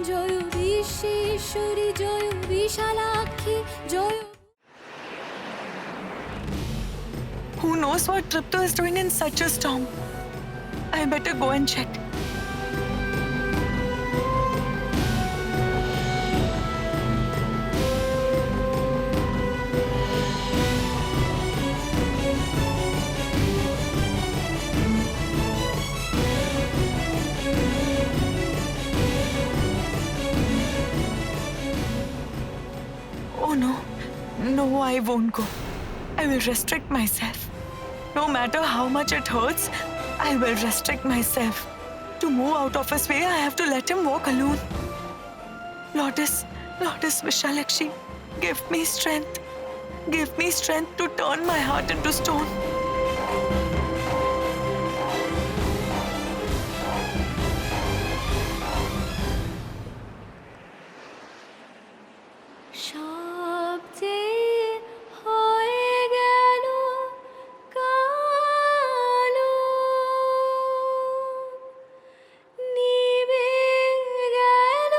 Joy Bishweshwari Joy Bishalakshi Joy. Who knows what Tripta is doing in such a storm? I better go and check. Oh no, no, I won't go. I will restrict myself. No matter how much it hurts, I will restrict myself. To move out of his way, I have to let him walk alone. Lotus Vishalakshi, give me strength. Give me strength to turn my heart into stone. সব যে হয়ে গেল কালো, নিভে গেল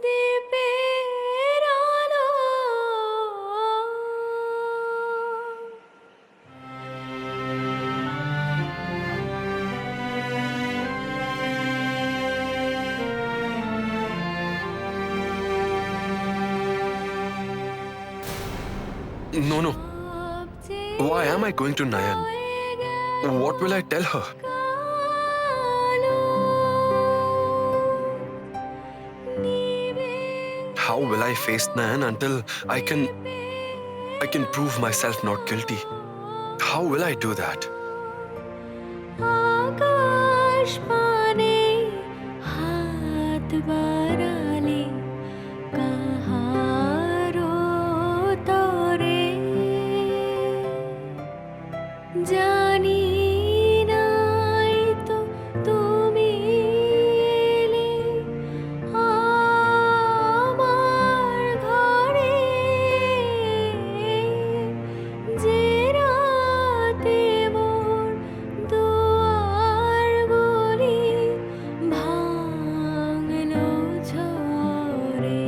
দ্বীপের আলো। No, no. Why am I going to Nayan? What will I tell her? How will I face Nayan until I can prove myself not guilty? How will I do that? আকাশ পানে হাত বাড়ালে কাহারো তরে, জানি নাই তো তুমি এলে আমার ঘরে, যে রাতে মোর দুয়ারগুলি ভাঙলো ঝড়ে।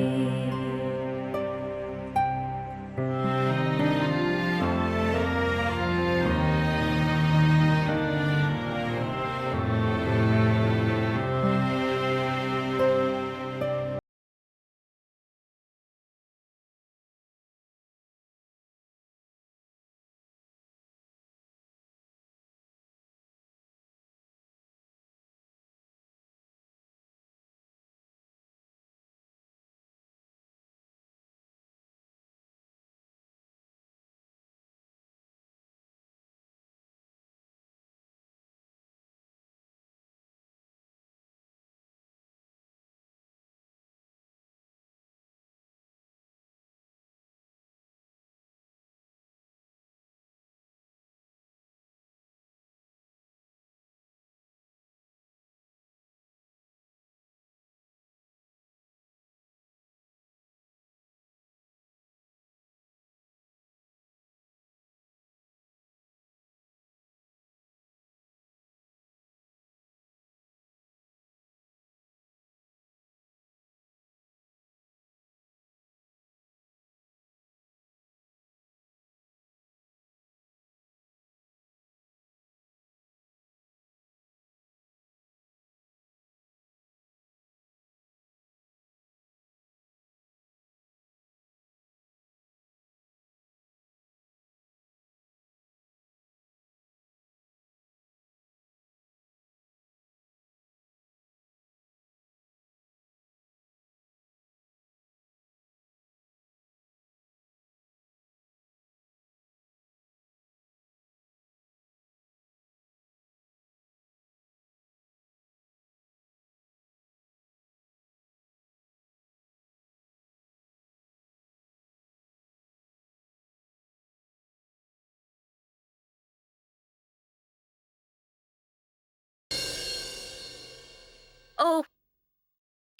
Oh,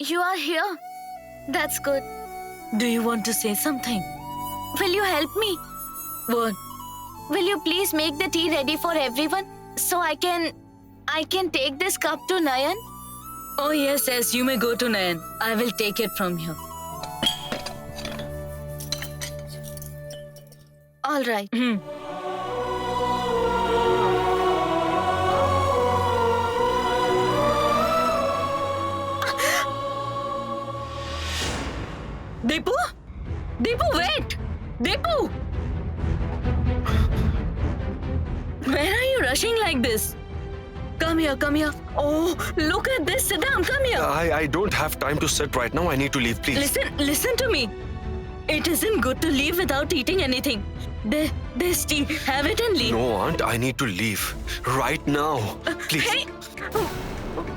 you are here. That's good. Do you want to say something? Will you help me? What? Will you please make the tea ready for everyone so I can take this cup to Nayan? Oh yes, yes, you may go to Nayan. I will take it from here. All right. Deepu? Deepu, wait! Deepu! Where are you rushing like this? Come here, come here. Oh, look at this. Sit down, come here. I don't have time to sit right now. I need to leave, please. Listen to me. It isn't good to leave without eating anything. There's tea. Have it and leave. No, Aunt, I need to leave. Right now. Please. Hey!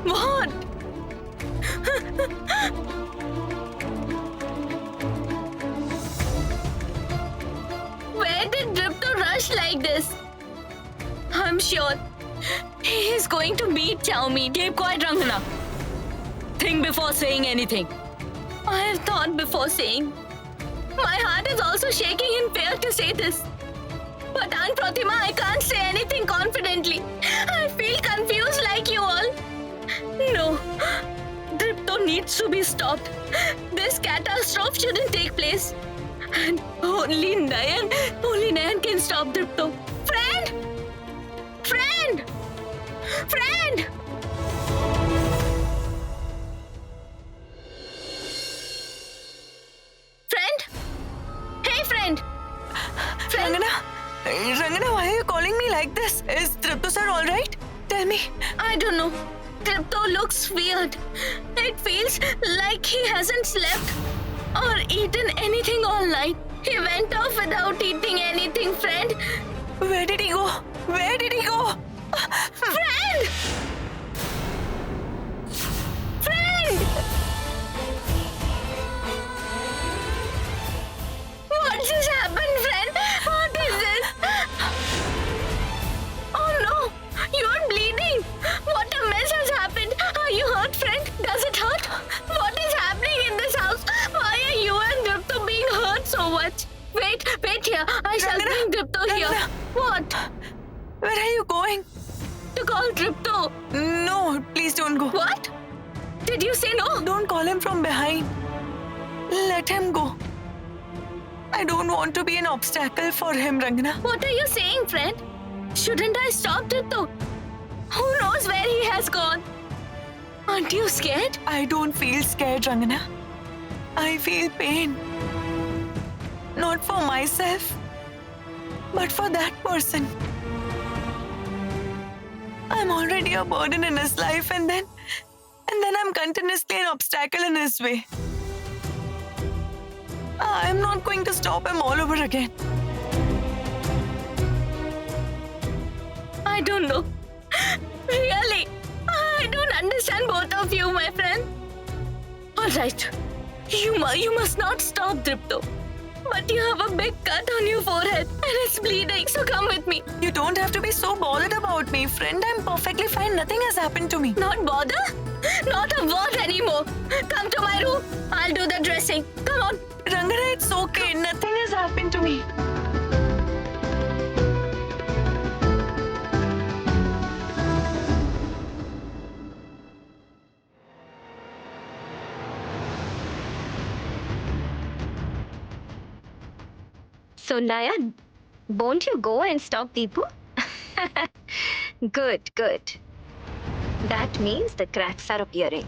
What? Where did Dripto rush like this? I'm sure he is going to meet Chowmi. Keep quiet, Rangana. Think before saying anything. I have thought before saying. My heart is also shaking in fear to say this. But Aunt Pratima, I can't say anything confidently. I feel confused like you all. No, Dripto needs to be stopped. This catastrophe shouldn't take place. And only Nayan can stop Dripto. Friend! Friend! Friend! Friend? Hey, friend! Friend? Rangana, why are you calling me like this? Is Dripto sir all right? Tell me. I don't know. Dripto looks weird. It feels like he hasn't slept or eaten anything all night. He went off without eating anything, friend. Where did he go? Where did he go? Friend! Friend! What just happened, friend? What is this? Oh no! You're bleeding! What a mess has happened! Are you hurt, friend? Does it hurt? What is happening in this house? Why are you and Dripto being hurt so much? Wait here. I shall bring Dripto here. What? Where are you going? To call Dripto. No, please don't go. What? Did you say no? Don't call him from behind. Let him go. I don't want to be an obstacle for him, Rangana. What are you saying, friend? Shouldn't I stop Dripto? Who knows where he has gone? Aren't you scared? I don't feel scared, Rangana. I feel pain. Not for myself, but for that person. I'm already a burden in his life and then I'm continuously an obstacle in his way. I'm not going to stop him all over again. I don't know. Really, I don't understand both of you, my friend. All right, you must not stop Dripto. But you have a big cut on your forehead and it's bleeding, so come with me. You don't have to be so bothered about me, friend. I'm perfectly fine. Nothing has happened to me. Not bother? Not a word anymore. Come to my room. I'll do the dressing. Come on. Rangana, it's okay. Nothing has happened to me. So, Nayan, won't you go and stop Deepu? Good, good. That means the cracks are appearing.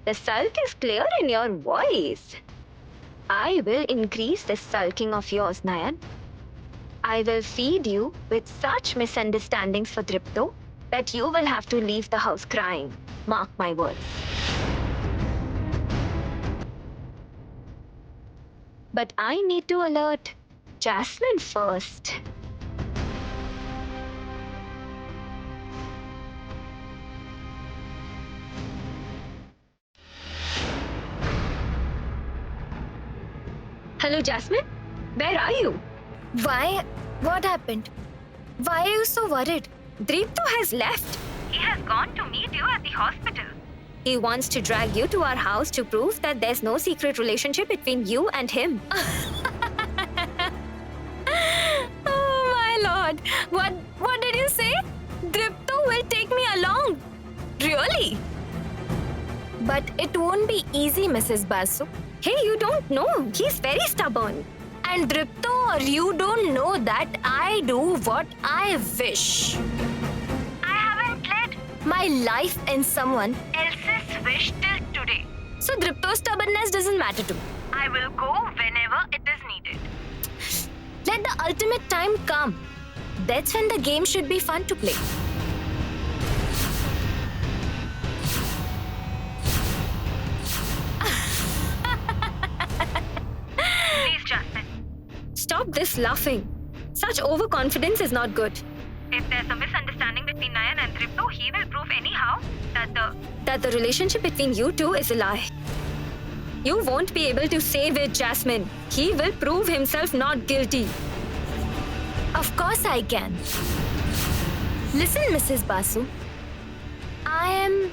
The sulk is clear in your voice. I will increase this sulking of yours, Nayan. I will feed you with such misunderstandings for Dripto that you will have to leave the house crying. Mark my words. But I need to alert Jasmine first. Hello, Jasmine. Where are you? Why? What happened? Why are you so worried? Dripto has left. He has gone to meet you at the hospital. He wants to drag you to our house to prove that there's no secret relationship between you and him. Oh my lord! What did you say? Dripto will take me along. Really? But it won't be easy, Mrs. Basu. Hey, you don't know. He's very stubborn. And Dripto, you don't know that I do what I wish. I haven't led my life in someone else's wish till today. So Dripto's stubbornness doesn't matter to me. I will go whenever it is needed. Let the ultimate time come. That's when the game should be fun to play. Please, Jasmine. Stop this laughing. Such overconfidence is not good. If there's a misunderstanding between Nayan and Dripto, he will prove anyhow that the relationship between you two is a lie. You won't be able to save it, Jasmine. He will prove himself not guilty. Of course I can. Listen, Mrs. Basu. I am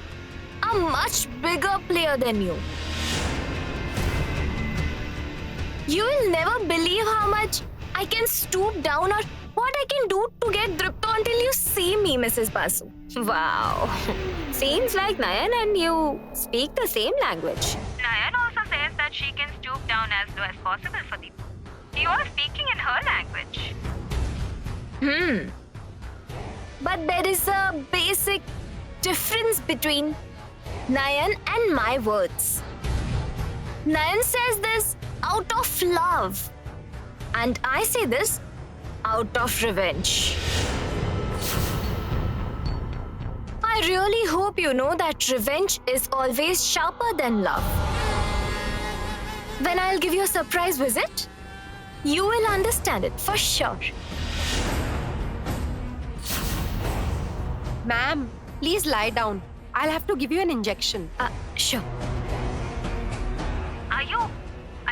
a much bigger player than you. You will never believe how much I can stoop down or what I can do to get Dripto until you see me, Mrs. Basu. Wow. Seems like Nayan and you speak the same language. Nayan also says that she can stoop down as low as possible for Deepu. You are speaking in her language. But there is a basic difference between Nayan and my words. Nayan says this out of love. And I say this out of revenge. I really hope you know that revenge is always sharper than love. When I'll give you a surprise visit, you will understand it for sure. Ma'am, please lie down. I'll have to give you an injection. Sure. Are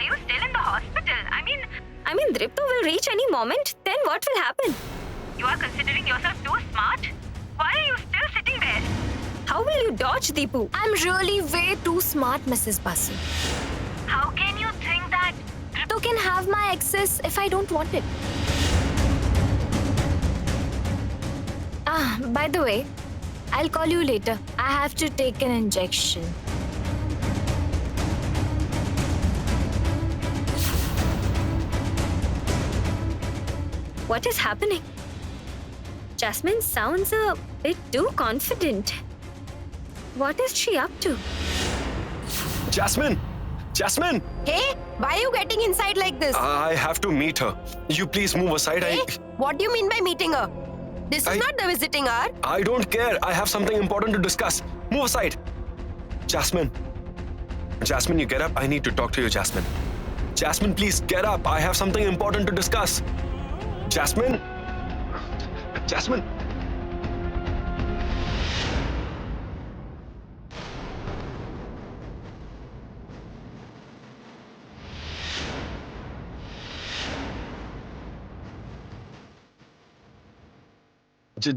you still in the hospital? I mean, Dripto will reach any moment. Then what will happen? You are considering yourself too smart? Why are you still sitting there? How will you dodge, Deepu? I'm really way too smart, Mrs. Basu. How can you think that Dripto can have my access if I don't want it? By the way, I'll call you later. I have to take an injection. What is happening? Jasmine sounds a bit too confident. What is she up to? Jasmine! Jasmine! Hey, why are you getting inside like this? I have to meet her. You please move aside. Hey, what do you mean by meeting her? This is not the visiting hour. I don't care. I have something important to discuss. Move aside. Jasmine. Jasmine, you get up. I need to talk to you, Jasmine. Jasmine, please get up. I have something important to discuss. Jasmine. Jasmine.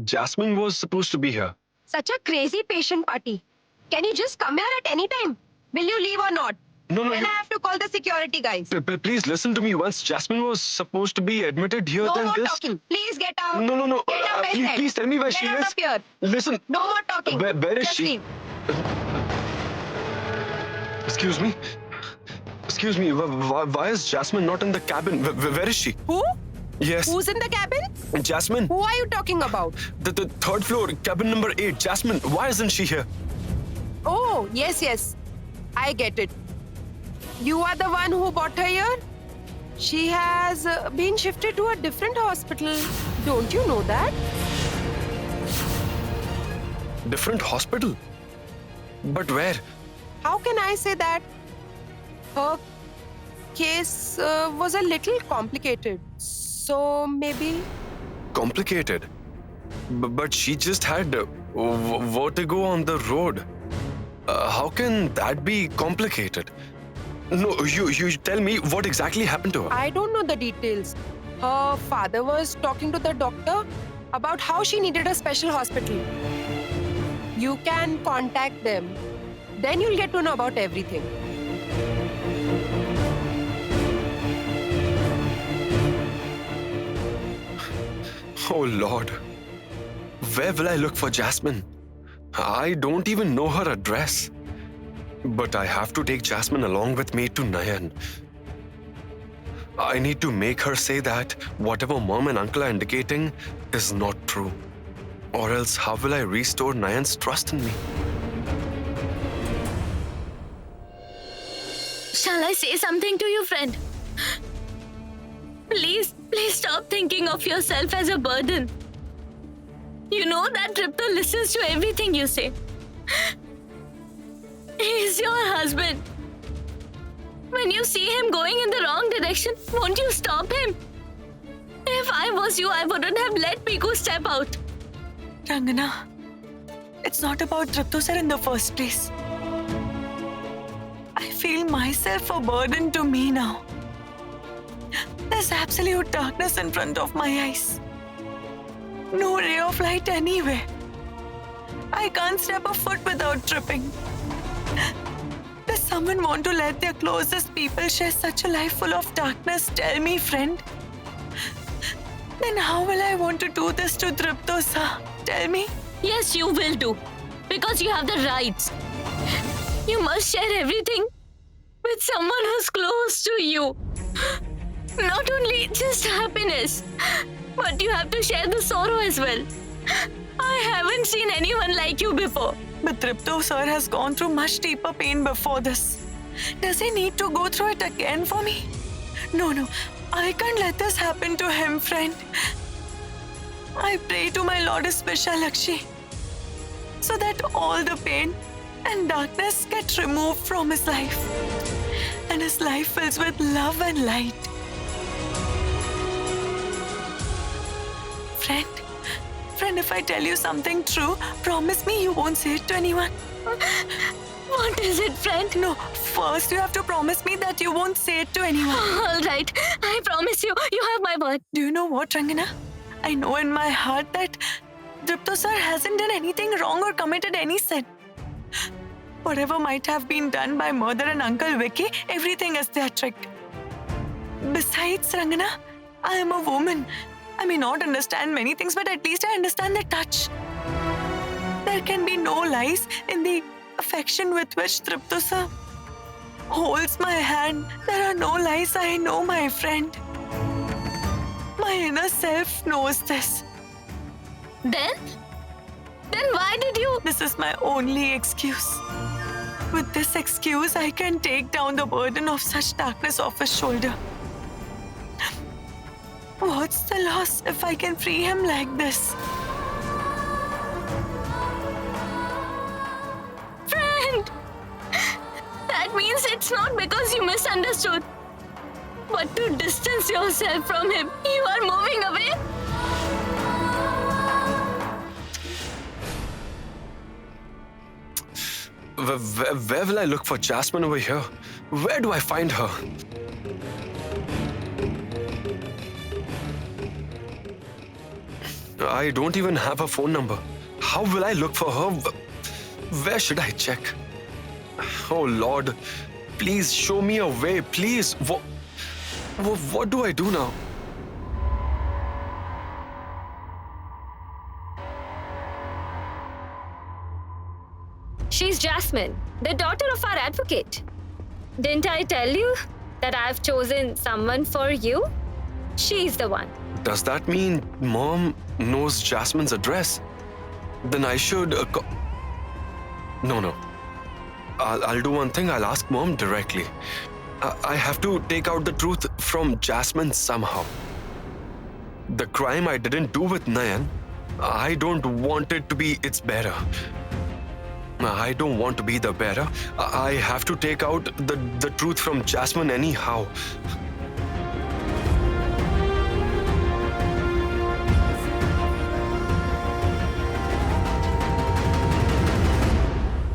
Jasmine was supposed to be here. Such a crazy patient party. Can you just come here at any time? Will you leave or not? No, Then I have to call the security guys. Please listen to me. Once Jasmine was supposed to be admitted here, No then more this... talking. Please get out. No. Get out, I said. Please tell me where Get she out is. of here. Listen. No more talking. Where is Just she? leave. Excuse me. Excuse me. Why is Jasmine not in the cabin? Where is she? Who? Yes. Who's in the cabin? Jasmine. Who are you talking about? The third floor, cabin number 8. Jasmine, why isn't she here? Oh, yes. I get it. You are the one who brought her here? She has been shifted to a different hospital. Don't you know that? Different hospital? But where? How can I say that? Her case was a little complicated. So maybe... Complicated. But she just had vertigo on the road. How can that be complicated? No, you tell me what exactly happened to her. I don't know the details. Her father was talking to the doctor about how she needed a special hospital. You can contact them. Then you'll get to know about everything. Oh Lord. Where will I look for Jasmine? I don't even know her address. But I have to take Jasmine along with me to Nayan. I need to make her say that whatever mom and uncle are indicating is not true. Or else how will I restore Nayan's trust in me? Shall I say something to you, friend? Please stop thinking of yourself as a burden. You know that Tripto listens to everything you say. He is your husband. When you see him going in the wrong direction, won't you stop him? If I was you, I wouldn't have let Piku step out. Rangana, it's not about Tripto sir in the first place. I feel myself a burden to me now. There's absolute darkness in front of my eyes. No ray of light anywhere. I can't step a foot without tripping. Does someone want to let their closest people share such a life full of darkness? Tell me, friend. Then how will I want to do this to Tripto sir? Tell me. Yes, you will do. Because you have the rights. You must share everything with someone who's close to you. Not only just happiness, but you have to share the sorrow as well. I haven't seen anyone like you before. But Tripto sir has gone through much deeper pain before this. Does he need to go through it again for me? No. I can't let this happen to him, friend. I pray to my Lordess Vishalakshi so that all the pain and darkness get removed from his life and his life fills with love and light. Friend, if I tell you something true, promise me you won't say it to anyone. What is it, friend? No, first you have to promise me that you won't say it to anyone. All right, I promise you. You have my word. Do you know what, Rangana? I know in my heart that Tripto sir hasn't done anything wrong or committed any sin. Whatever might have been done by mother and Uncle Vicky, everything is their trick. Besides, Rangana, I am a woman. I may not understand many things, but at least I understand their touch. There can be no lies in the affection with which Tripto sir holds my hand. There are no lies, I know, my friend. My inner self knows this. Then why did you? This is my only excuse. With this excuse, I can take down the burden of such darkness off his shoulder. What's the loss if I can free him like this? Friend! That means it's not because you misunderstood, but to distance yourself from him. You are moving away. Where will I look for Jasmine over here? Where do I find her? I don't even have her phone number. How will I look for her? Where should I check? Oh Lord, please show me a way, please. What do I do now? She's Jasmine, the daughter of our advocate. Didn't I tell you that I've chosen someone for you? She's the one. Does that mean Mom knows Jasmine's address? Then I should... No. I'll do one thing. I'll ask Mom directly. I have to take out the truth from Jasmine somehow. The crime I didn't do with Nayan, I don't want it to be its bearer. I don't want to be the bearer. I have to take out the truth from Jasmine anyhow.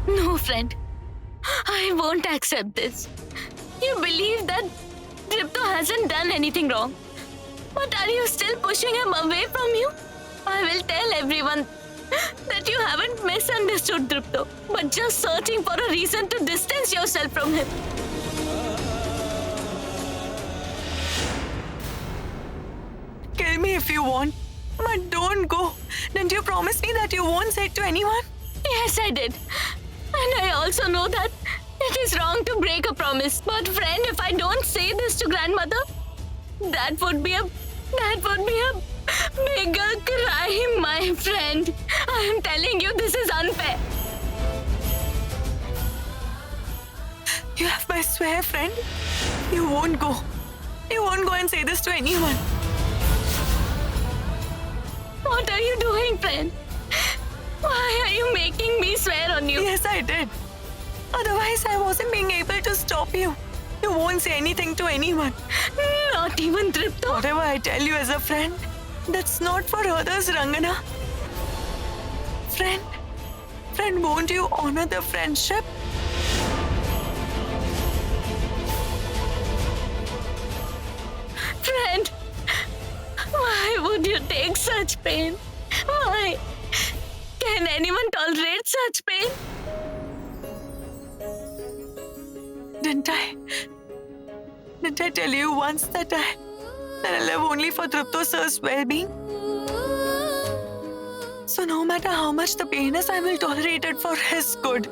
No, friend. I won't accept this. You believe that Tripto hasn't done anything wrong. But are you still pushing him away from you? I will tell everyone that you haven't misunderstood Tripto, but just searching for a reason to distance yourself from him. Kill me if you want, but don't go. Didn't you promise me that you won't say it to anyone? Yes, I did. And I also know that It is wrong to break a promise. But friend, if I don't say this to grandmother, that would be a bigger crime, my friend. I am telling you, this is unfair. You have my swear, friend. You won't go. You won't go and say this to anyone. What are you doing, friend? Why are you making me swear on you? Yes, I did. Otherwise, I wasn't being able to stop you. You won't say anything to anyone. Not even Tripto. Whatever I tell you as a friend, that's not for others, Rangana. Friend, won't you honor the friendship? Friend, why would you take such pain? Why? Can anyone tolerate such pain? Didn't I tell you once that I live only for Tripto sir's well-being? So no matter how much the pain is, I will tolerate it for his good.